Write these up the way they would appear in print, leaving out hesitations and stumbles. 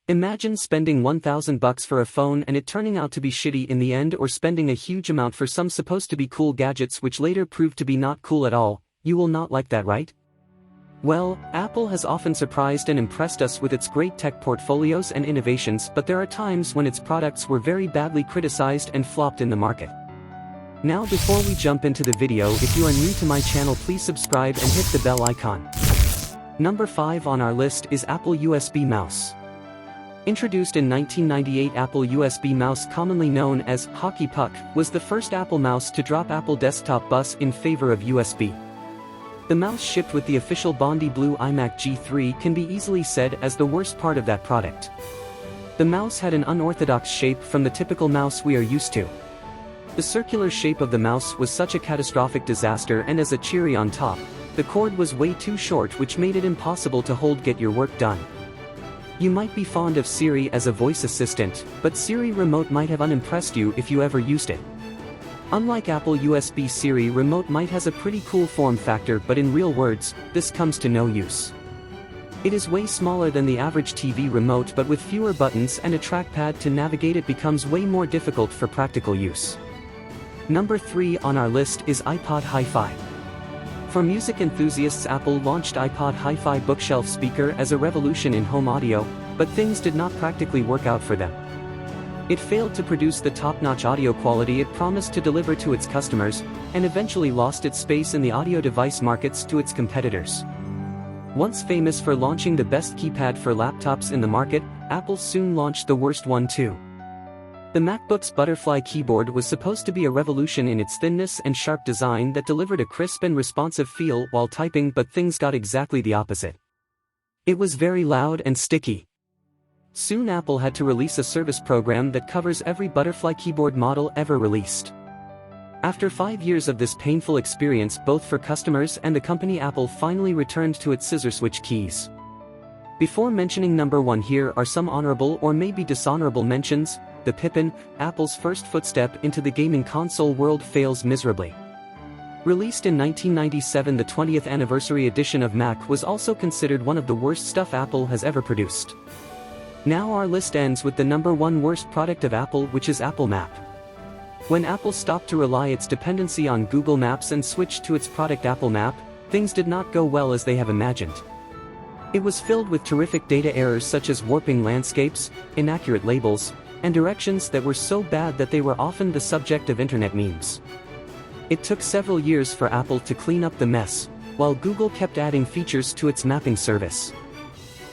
Imagine spending $1,000 for a phone and it turning out to be shitty in the end, or spending a huge amount for some supposed to be cool gadgets which later proved to be not cool at all. You will not like that, right? Well, Apple has often surprised and impressed us with its great tech portfolios and innovations, but there are times when its products were very badly criticized and flopped in the market. Now, before we jump into the video, if you are new to my channel, please subscribe and hit the bell icon. Number 5 on our list is Apple USB Mouse. Introduced in 1998, Apple USB Mouse, commonly known as Hockey Puck, was the first Apple mouse to drop Apple desktop bus in favor of USB. The mouse shipped with the official Bondi Blue iMac G3 can be easily said as the worst part of that product. The mouse had an unorthodox shape from the typical mouse we are used to. The circular shape of the mouse was such a catastrophic disaster, and as a cherry on top, the cord was way too short, which made it impossible to get your work done. You might be fond of Siri as a voice assistant, but Siri Remote might have unimpressed you if you ever used it. Unlike Apple USB, Siri Remote might has a pretty cool form factor, but in real words, this comes to no use. It is way smaller than the average TV remote, but with fewer buttons and a trackpad to navigate, it becomes way more difficult for practical use. Number 3 on our list is iPod Hi-Fi. For music enthusiasts, Apple launched iPod Hi-Fi bookshelf speaker as a revolution in home audio, but things did not practically work out for them. It failed to produce the top-notch audio quality it promised to deliver to its customers, and eventually lost its space in the audio device markets to its competitors. Once famous for launching the best keypad for laptops in the market, Apple soon launched the worst one too. The MacBook's butterfly keyboard was supposed to be a revolution in its thinness and sharp design that delivered a crisp and responsive feel while typing, but things got exactly the opposite. It was very loud and sticky. Soon Apple had to release a service program that covers every butterfly keyboard model ever released. After 5 years of this painful experience both for customers and the company, Apple finally returned to its scissor switch keys. Before mentioning number 1, here are some honorable or maybe dishonorable mentions. The Pippin, Apple's first footstep into the gaming console world, fails miserably. Released in 1997, the 20th anniversary edition of Mac was also considered one of the worst stuff Apple has ever produced. Now our list ends with the number 1 worst product of Apple, which is Apple Map. When Apple stopped to rely its dependency on Google Maps and switched to its product Apple Map, things did not go well as they have imagined. It was filled with terrific data errors such as warping landscapes, inaccurate labels, and directions that were so bad that they were often the subject of internet memes. It took several years for Apple to clean up the mess, while Google kept adding features to its mapping service.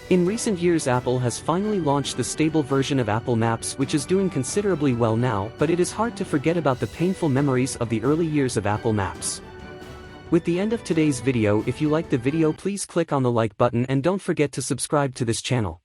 In recent years, Apple has finally launched the stable version of Apple Maps, which is doing considerably well now, but it is hard to forget about the painful memories of the early years of Apple Maps. With the end of today's video, if you liked the video, please click on the like button and don't forget to subscribe to this channel.